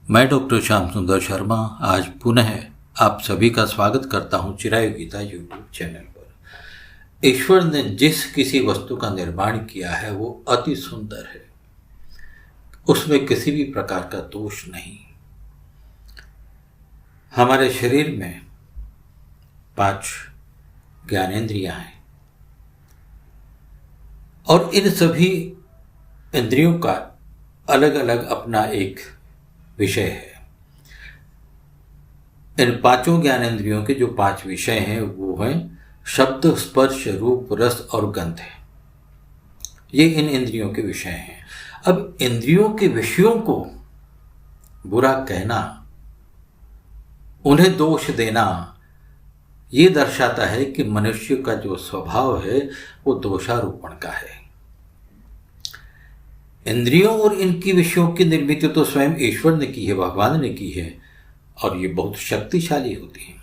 मैं डॉक्टर श्याम सुंदर शर्मा आज पुनः आप सभी का स्वागत करता हूं चिरायु गीता यूट्यूब चैनल पर। ईश्वर ने जिस किसी वस्तु का निर्माण किया है वो अति सुंदर है, उसमें किसी भी प्रकार का दोष नहीं। हमारे शरीर में 5 ज्ञानेंद्रियां हैं और इन सभी इंद्रियों का अलग अलग अपना एक विषय है। इन 5 ज्ञानेंद्रियों के जो 5 विषय हैं वो हैं शब्द, स्पर्श, रूप, रस और गंध है। ये इन इंद्रियों के विषय हैं। अब इंद्रियों के विषयों को बुरा कहना, उन्हें दोष देना, ये दर्शाता है कि मनुष्य का जो स्वभाव है वो दोषारोपण का है। इंद्रियों और इनकी विषयों की निर्मित तो स्वयं ईश्वर ने की है, भगवान ने की है, और ये बहुत शक्तिशाली होती है।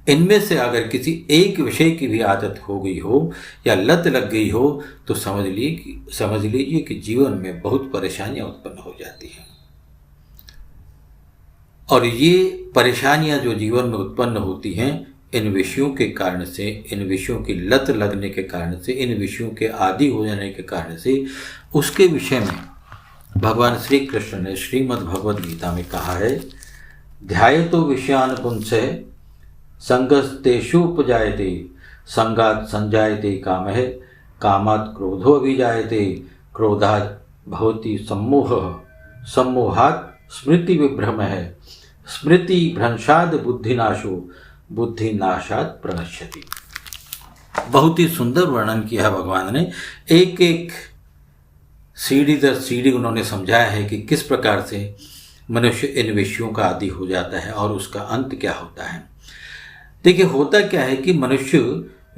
इनमें से अगर किसी एक विषय की भी आदत हो गई हो या लत लग गई हो तो समझ लीजिए कि जीवन में बहुत परेशानियां उत्पन्न हो जाती हैं। और ये परेशानियां जो जीवन में उत्पन्न होती हैं इन विषयों के कारण से, इन विषयों की लत लगने के कारण से, इन विषयों के आदी हो जाने के कारण से, उसके विषय में भगवान श्री कृष्ण ने श्रीमद् भगवद गीता में कहा है, ध्यायतो विषयान पुंसः संगस्तेषु उपजायते संगात् संजायते कामः कामात् क्रोधो अभिजायते क्रोधात् भवति सम्मोहः सम्मोहात् स्मृति विभ्रमः स्मृति भ्रंशात् बुद्धिनाशो बुद्धिनाशात् प्रणश्यति। बहुत ही सुंदर वर्णन किया है भगवान ने। एक एक सीढ़ी दर सीढ़ी उन्होंने समझाया है कि किस प्रकार से मनुष्य इन विषयों का आदी हो जाता है और उसका अंत क्या होता है। देखिए, होता क्या है कि मनुष्य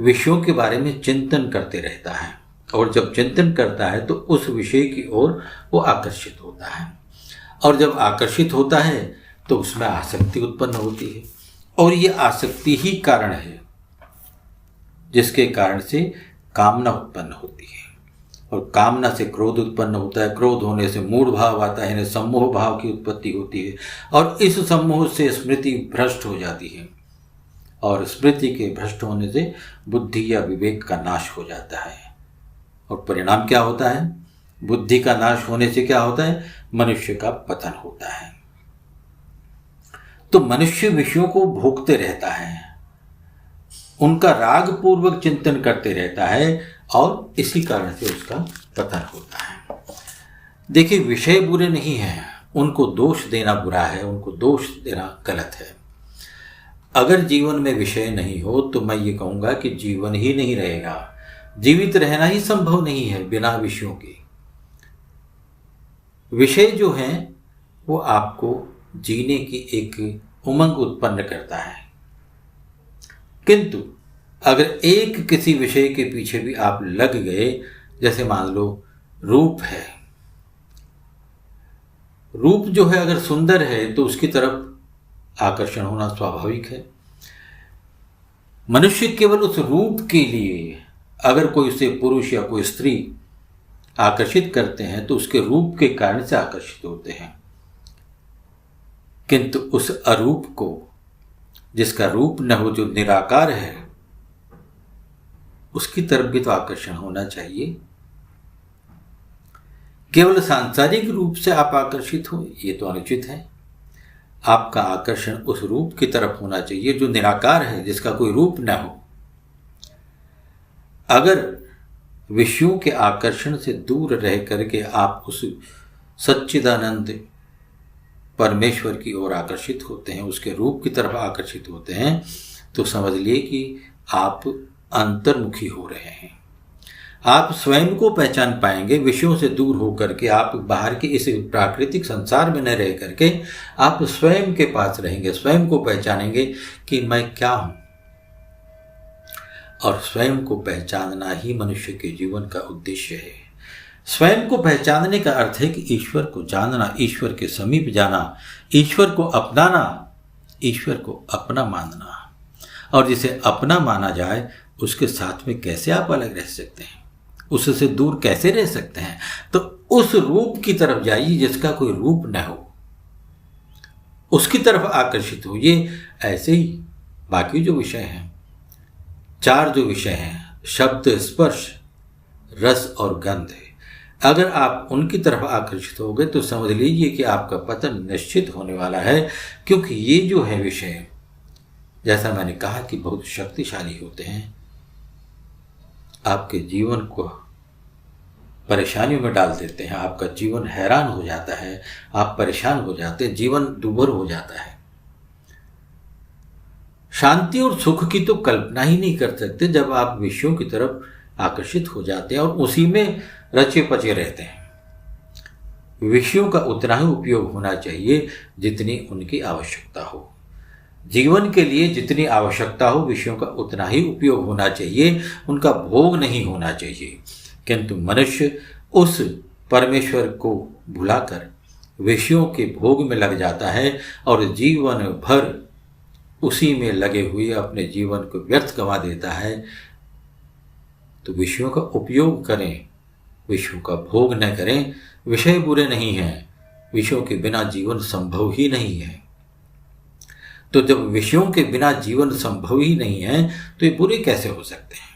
विषयों के बारे में चिंतन करते रहता है और जब चिंतन करता है तो उस विषय की ओर वो आकर्षित होता है और जब आकर्षित होता है तो उसमें आसक्ति उत्पन्न होती है और ये आसक्ति ही कारण है जिसके कारण से कामना उत्पन्न होती है और कामना से क्रोध उत्पन्न होता है। क्रोध होने से मूढ़ भाव आता है, सम्मोह भाव की उत्पत्ति होती है और इस सम्मोह से स्मृति भ्रष्ट हो जाती है और स्मृति के भ्रष्ट होने से बुद्धि या विवेक का नाश हो जाता है। और परिणाम क्या होता है? बुद्धि का नाश होने से क्या होता है? मनुष्य का पतन होता है। तो मनुष्य विषयों को भोगते रहता है, उनका राग पूर्वक चिंतन करते रहता है और इसी कारण से उसका पतन होता है। देखिए, विषय बुरे नहीं हैं, उनको दोष देना बुरा है, उनको दोष देना गलत है। अगर जीवन में विषय नहीं हो तो मैं ये कहूँगा कि जीवन ही नहीं रहेगा, जीवित रहना ही संभव नहीं है बिना विषयों के। विषय जो हैं वो आपको जीने की एक उमंग उत्पन्न करता है, किंतु अगर एक किसी विषय के पीछे भी आप लग गए, जैसे मान लो रूप है, रूप जो है अगर सुंदर है तो उसकी तरफ आकर्षण होना स्वाभाविक है। मनुष्य केवल उस रूप के लिए अगर कोई उसे पुरुष या कोई स्त्री आकर्षित करते हैं तो उसके रूप के कारण से आकर्षित होते हैं, किंतु उस अरूप को, जिसका रूप न हो, जो निराकार है, उसकी तरफ भी तो आकर्षण होना चाहिए। केवल सांसारिक रूप से आप आकर्षित हो ये तो अनुचित है। आपका आकर्षण उस रूप की तरफ होना चाहिए जो निराकार है, जिसका कोई रूप न हो। अगर विषयों के आकर्षण से दूर रह करके आप उस सच्चिदानंद परमेश्वर की ओर आकर्षित होते हैं, उसके रूप की तरफ आकर्षित होते हैं, तो समझ लिए कि आप अंतर्मुखी हो रहे हैं। आप स्वयं को पहचान पाएंगे। विषयों से दूर होकर के आप बाहर के इस प्राकृतिक संसार में न रह करके आप स्वयं के पास रहेंगे, स्वयं को पहचानेंगे कि मैं क्या हूं। और स्वयं को पहचानना ही मनुष्य के जीवन का उद्देश्य है। स्वयं को पहचानने का अर्थ है कि ईश्वर को जानना, ईश्वर के समीप जाना, ईश्वर को अपनाना, ईश्वर को अपना मानना। और जिसे अपना माना जाए उसके साथ में कैसे आप अलग रह सकते हैं, उससे दूर कैसे रह सकते हैं? तो उस रूप की तरफ जाइए जिसका कोई रूप न हो। उसकी तरफ आकर्षित होइए। ऐसे ही बाकी जो विषय हैं, 4 जो विषय हैं, शब्द, स्पर्श, रस और गंध है, अगर आप उनकी तरफ आकर्षित हो गए तो समझ लीजिए कि आपका पतन निश्चित होने वाला है। क्योंकि ये जो है विषय, जैसा मैंने कहा कि बहुत शक्तिशाली होते हैं, आपके जीवन को परेशानियों में डाल देते हैं, आपका जीवन हैरान हो जाता है, आप परेशान हो जाते हैं, जीवन दुभर हो जाता है। शांति और सुख की तो कल्पना ही नहीं कर सकते जब आप विषयों की तरफ आकर्षित हो जाते हैं और उसी में रचे पचे रहते हैं। विषयों का उतना ही उपयोग होना चाहिए जितनी उनकी आवश्यकता हो। जीवन के लिए जितनी आवश्यकता हो विषयों का उतना ही उपयोग होना चाहिए, उनका भोग नहीं होना चाहिए। किंतु मनुष्य उस परमेश्वर को भुलाकर विषयों के भोग में लग जाता है और जीवन भर उसी में लगे हुए अपने जीवन को व्यर्थ गंवा देता है। तो विषयों का उपयोग करें, विषयों का भोग न करें। विषय बुरे नहीं हैं, विषयों के बिना जीवन संभव ही नहीं है। तो जब विषयों के बिना जीवन संभव ही नहीं है तो ये बुरे कैसे हो सकते हैं?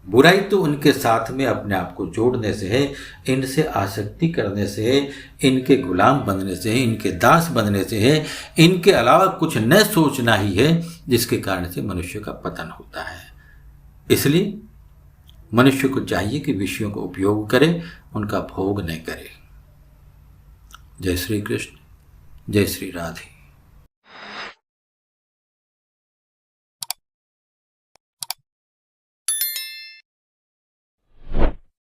बुराई तो उनके साथ में अपने आप को जोड़ने से है, इनसे आसक्ति करने से है, इनके गुलाम बनने से है, इनके दास बनने से है, इनके अलावा कुछ न सोचना ही है, जिसके कारण से मनुष्य का पतन होता है। इसलिए मनुष्य को चाहिए कि विषयों का उपयोग करे, उनका भोग न करे। जय श्री कृष्ण, जय श्री राधे।